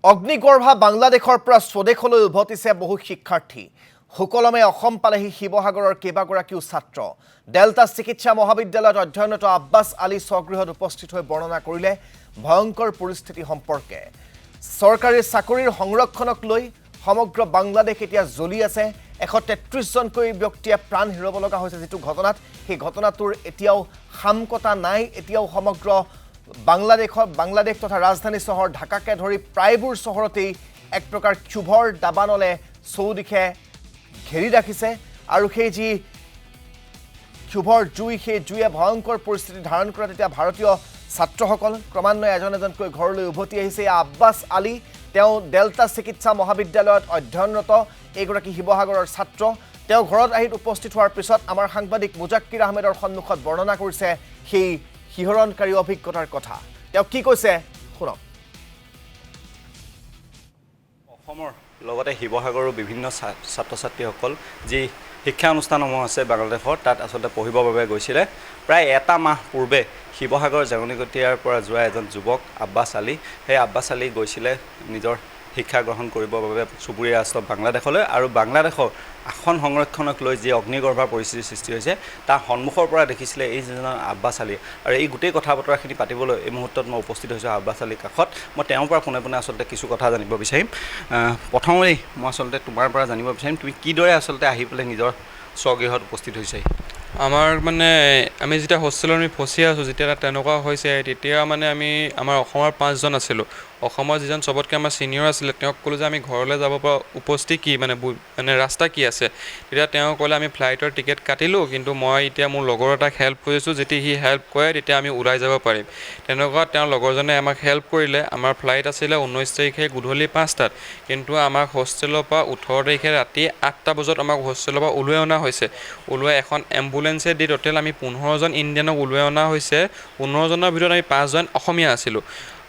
অগ্নিগৰ্ভা বাংলাদেশৰ পৰা স্বদেশলৈ উভতিছে বহু শিক্ষাৰ্থী সুকলমে অসম পালেহি শিৱসাগৰৰ কেইবাগৰাকীও ছাত্ৰ ডেল্টা চিকিৎসা মহাবিদ্যালয়ত অধ্যয়নৰত আব্বাছ আলী স্বগৃহত উপস্থিত হৈ বৰ্ণনা কৰিলে ভয়ংকৰ পৰিস্থিতি সম্পৰ্কে চৰকাৰী চাকৰিৰ সংৰক্ষণক লৈ সমগ্ৰ বাংলাদেশ এতিয়া জ্বলি আছে 133 জনকৈ ব্যক্তিয়ে প্ৰাণ হেৰুৱাব লগা হৈছে যেটো ঘটনাত সেই ঘটনাটোৰ এতিয়াও হামকতা নাই এতিয়াও সমগ্ৰ বাংলাদেশ তথা ৰাজধানী চহৰ ঢাকাকে ধৰি প্ৰায়বোৰ চহৰতেই এক প্ৰকাৰ ক্ষোভৰ দাবানলে চৌদিশে ঘেৰি ৰাখিছে আৰু সেই যি ক্ষোভৰ জুই সেই জুয়ে ভয়ংকৰ পৰিস্থিতি ধাৰণ কৰা তেতিয়া ভাৰতীয় ছাত্ৰসকল ক্ৰমান্বয়ে এজনকৈ ঘৰলৈ উভতি আহিছে আব্বাছ আলী তেওঁ ডেল্টা চিকিৎসা মহাবিদ্যালয়ত অধ্যয়নৰত এগৰাকী শিৱসাগৰৰ ছাত্ৰ তেওঁ ঘৰত আহি উপস্থিত হোৱাৰ পিছত আমাৰ সাংবাদিক মুজাক্কিৰ আহমেদৰ সন্মুখত বৰ্ণনা কৰিছে সেই শিহৰণকাৰী অভিজ্ঞতাৰ কথা তেওঁ কি কৈছে শুনক অসমৰ লগতে শিৱসাগৰৰ বিভিন্ন ছাত্ৰ-ছাত্ৰীসকল যি শিক্ষা অনুষ্ঠানসমূহ আছে বাংলাদেশৰ তাত আসলে পঢ়িবৰ বাবে গৈছিলে প্ৰায় এটা মাহ পূৰ্বে শিৱসাগৰ জাগনিকটীয়াৰ পৰা যোৱা এজন যুৱক আব্বাছ আলী সেই আব্বাছ আলী গৈছিলে নিজৰ শিক্ষা গ্ৰহণ কৰিবৰ বাবে চুবুৰীয়া ৰাষ্ট্ৰ বাংলাদেশলৈ আৰু বাংলাদেশৰ আসন সংৰক্ষণক লৈ যি অগ্নিগৰ্ভা পৰিস্থিতিৰ সৃষ্টি হৈছে তাৰ সন্মুখৰ পৰা দেখিছিলে এই যিজন আব্বাছ আলী আৰু এই গোটেই কথা বতৰাখিনি পাতিবলৈ এই মুহূৰ্তত মই উপস্থিত হৈছোঁ আব্বাছ আলীৰ কাষত মই তেওঁৰ পৰা পোনে পোনে আসলতে কিছু কথা জানিব বিচাৰিম প্ৰথমেই মই আসলতে তোমাৰ পৰা জানিব বিচাৰিম তুমি কিদৰে আসলতে আহি পেলাই নিজৰ স্বগৃহত উপস্থিত হৈছে আমাৰ মানে আমি যেতিয়া হোষ্টেলত আমি ফচি আছোঁ যেতিয়া তেনেকুৱা হৈছে তেতিয়া মানে আমি আমাৰ অসমৰ 5 জন আছিলোঁ অসমৰ যিজন সবতকৈ আমাৰ সিনিয়ৰ আছিলে তেওঁক ক'লো যে আমি ঘৰলৈ যাব পৰা উপস্থিত কি মানে ৰাস্তা কি আছে তেতিয়া তেওঁ ক'লে আমি ফ্লাইটৰ টিকেট কাটিলোঁ কিন্তু মই এতিয়া মোৰ লগৰ এটাক হেল্প কৰিছোঁ যেতিয়া সি হেল্প কৰে তেতিয়া আমি ওলাই যাব পাৰিম তেনেকুৱা তেওঁৰ লগৰজনে আমাক হেল্প কৰিলে আমাৰ ফ্লাইট আছিলে 19 তাৰিখে গধূলি 5টাত কিন্তু আমাক হোষ্টেলৰ পৰা 18 তাৰিখে ৰাতি 8টা বজাত আমাক হোষ্টেলৰ পৰা ওলাই অনা হৈছে ওলাই এখন এম্বুলেন্সে দি টোটেল আমি 15 জন ইণ্ডিয়ানক ওলাই অনা হৈছে 15 জনৰ ভিতৰত আমি 5 জন অসমীয়া আছিলোঁ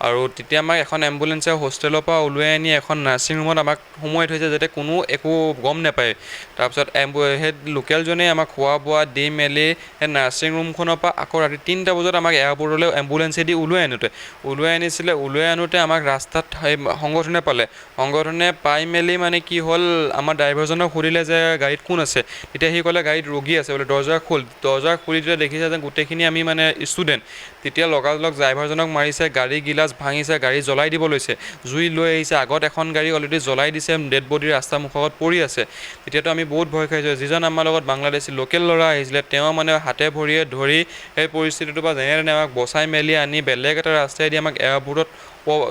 আৰু তেতিয়া আমাক এখন এম্বুলেন্সে হোষ্টেলৰ পৰা ওলাই আনি এখন নাৰ্ছিং ৰুমত আমাক সোমোৱাই থৈছে যাতে কোনো একো গম নাপায় তাৰপিছত সেই লোকেলজনে আমাক খোৱা বোৱা দি মেলি সেই নাৰ্ছিং ৰুমখনৰ পৰা আকৌ ৰাতি 3টা বজাত আমাক এয়াৰপৰ্টলৈ এম্বুলেন্সে দি ওলাই আনোতে আমাক ৰাস্তাত সংগঠনে পাই মেলি মানে কি হ'ল আমাৰ ড্ৰাইভাৰজনক সুধিলে যে গাড়ীত কোন আছে তেতিয়া সি ক'লে গাড়ীত ৰোগী আছে বোলে দৰ্জা খুলি দিলে দেখিছে যে গোটেইখিনি আমি মানে ষ্টুডেণ্ট তেতিয়া লগালগ ড্ৰাইভাৰজনক মাৰিছে গাড়ী গিলাচ ভাঙিছে গাড়ী জ্বলাই দিব লৈছে জুই লৈ আহিছে আগত এখন গাড়ী অলৰেডি জ্বলাই দিছে ডেড বডি ৰাস্তা মুখত পৰি আছে তেতিয়াতো আমি বহুত ভয় খাইছোঁ যিজন আমাৰ লগত বাংলাদেশী লোকেল ল'ৰা আহিছিলে তেওঁ মানে হাতে ভৰিয়ে ধৰি সেই পৰিস্থিতিটোৰ পৰা যেনে আমাক বচাই মেলি আনি বেলেগ এটা ৰাস্তাইদি আমাক এয়াৰপৰ্টত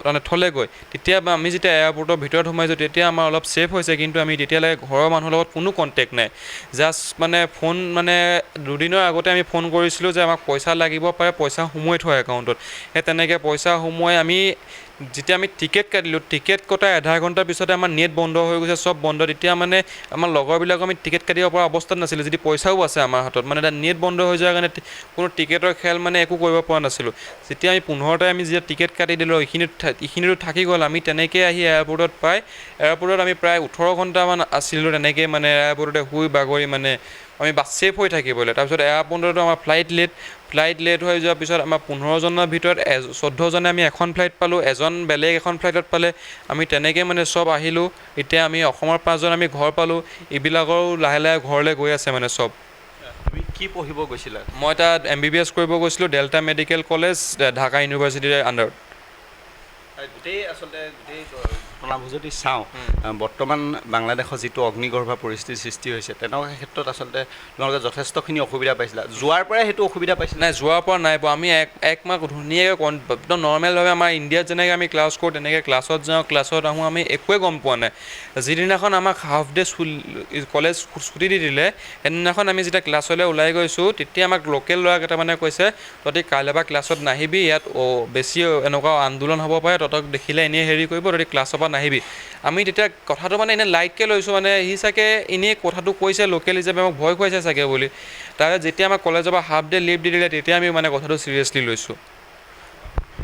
মানে থলেগৈ তেতিয়া আমি যেতিয়া এয়াৰপৰ্টৰ ভিতৰত সোমাইছোঁ তেতিয়া আমাৰ অলপ ছেফ হৈছে কিন্তু আমি তেতিয়ালৈকে ঘৰৰ মানুহৰ লগত কোনো কণ্টেক্ট নাই জাষ্ট মানে ফোন মানে দুদিনৰ আগতে আমি ফোন কৰিছিলোঁ যে আমাক পইচা লাগিব পাৰে পইচা সোমোৱাই থোৱা একাউণ্টত সেই তেনেকৈ পইচা সোমোৱাই আমি যেতিয়া আমি টিকেট কাটিলোঁ টিকেট কটা আধা ঘণ্টাৰ পিছতে আমাৰ নেট বন্ধ হৈ গৈছে চব বন্ধ তেতিয়া মানে আমাৰ লগৰবিলাকক আমি টিকেট কাটিব পৰা অৱস্থাত নাছিলোঁ যদি পইচাও আছে আমাৰ হাতত মানে এটা নেট বন্ধ হৈ যোৱাৰ কাৰণে কোনো টিকেটৰ খেল মানে একো কৰিব পৰা নাছিলোঁ যেতিয়া আমি 15টাই আমি যেতিয়া টিকেট কাটি দিলোঁ এইখিনিতো থাকি গ'ল আমি তেনেকৈ আহি এয়াৰপৰ্টত আমি প্ৰায় 18 ঘণ্টামান আছিলোঁ তেনেকৈ মানে এয়াৰপৰ্টতে শুই বাগৰি মানে আমি ছেফ হৈ থাকিবলৈ তাৰপিছত এয়াৰপৰ্টতো আমাৰ ফ্লাইট লেট হৈ যোৱাৰ পিছত আমাৰ 15 জনৰ ভিতৰত 14 জনে আমি এখন ফ্লাইট পালোঁ এজন বেলেগ এখন ফ্লাইটত পালে আমি তেনেকৈ মানে চব আহিলোঁ এতিয়া আমি অসমৰ 5 জন আমি ঘৰ পালোঁ এইবিলাকৰো লাহে লাহে ঘৰলৈ গৈ আছে মানে চব তুমি কি পঢ়িব গৈছিলা মই তাত MBBS কৰিব গৈছিলোঁ ডেল্টা মেডিকেল কলেজ ঢাকা ইউনিভাৰ্চিটিৰ আণ্ডাৰত গোটেই আসলতে গোটেই ঘটনাবোৰ যদি চাওঁ বৰ্তমান বাংলাদেশৰ যিটো অগ্নিগৰ্ভা পৰিস্থিতিৰ সৃষ্টি হৈছে তেনেকুৱা ক্ষেত্ৰত আচলতে তোমালোকে যথেষ্টখিনি অসুবিধা পাইছিলা যোৱাৰ পৰাই সেইটো অসুবিধা পাইছিলা নাই যোৱাৰ পৰা নাই পোৱা আমি এক মাহ ধুনীয়াকৈ একদম নৰ্মেলভাৱে আমাৰ ইণ্ডিয়াত যেনেকৈ আমি ক্লাছ কৰোঁ তেনেকৈ ক্লাছত যাওঁ ক্লাছত আহোঁ আমি একোৱে গম পোৱা নাই যিদিনাখন আমাক হাফ ডে কলেজ ছুটি দি দিলে সেইদিনাখন আমি যেতিয়া ক্লাছলৈ ওলাই গৈছোঁ তেতিয়া আমাক লোকেল ল'ৰা কেইটামানে কৈছে তহঁতি কাইলৈ পৰা ক্লাছত নাহিবি ইয়াত বেছি এনেকুৱা আন্দোলন হ'ব পাৰে তহঁতক দেখিলে এনেই হেৰি কৰিব তহঁতি ক্লাছৰ পৰা নাহিবি আমি তেতিয়া কথাটো মানে এনেই লাইটকৈ লৈছোঁ মানে সি চাগে এনেই কথাটো কৈছে লোকেল হিচাপে আমাক ভয় খুৱাইছে চাগে বুলি তাৰপিছত যেতিয়া আমাক কলেজৰ পৰা হাফ ডে লিভ দি দিলে তেতিয়া আমি মানে কথাটো চিৰিয়াছলি লৈছোঁ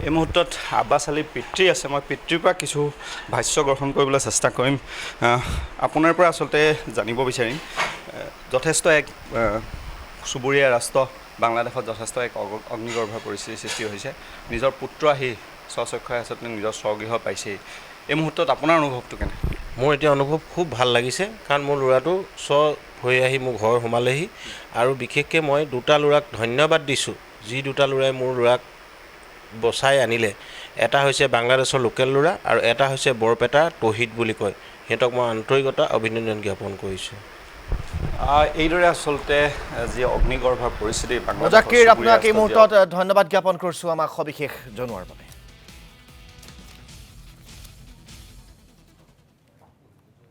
এই মুহূৰ্তত আব্বাছ আলীৰ পিতৃ আছে মই পিতৃৰ পৰা কিছু ভাষ্য গ্ৰহণ কৰিবলৈ চেষ্টা কৰিম আপোনাৰ পৰা আচলতে জানিব বিচাৰিম যথেষ্ট এক চুবুৰীয়া ৰাষ্ট্ৰ বাংলাদেশত যথেষ্ট এক অগ্নিগৰ্ভা পৰিস্থিতিৰ সৃষ্টি হৈছে নিজৰ পুত্ৰ আহি স্বচক্ষে আচলতে নিজৰ স্বগৃহ পাইছেই এই মুহূৰ্তত আপোনাৰ অনুভৱটো কেনে? মোৰ এতিয়া অনুভৱ খুব ভাল লাগিছে কাৰণ মোৰ ল'ৰাটো হৈ আহি মোৰ ঘৰ সোমালেহি আৰু বিশেষকৈ মই দুটা ল'ৰাক ধন্যবাদ দিছোঁ যি দুটা ল'ৰাই মোৰ ল'ৰাক বচাই আনিলে। এটা হৈছে বাংলাদেশৰ লোকেল ল'ৰা আৰু এটা হৈছে বৰপেটাৰ তহিদ বুলি কয়। সিহঁতক মই আন্তৰিকতা অভিনন্দন জ্ঞাপন কৰিছোঁ। এইদৰে আচলতে যি অগ্নিগৰ্ভৰ পৰিস্থিতি মুজাক্কিৰ আপোনাক এই মুহূৰ্তত ধন্যবাদ জ্ঞাপন কৰিছোঁ আমাক সবিশেষ জনোৱাৰ বাবে।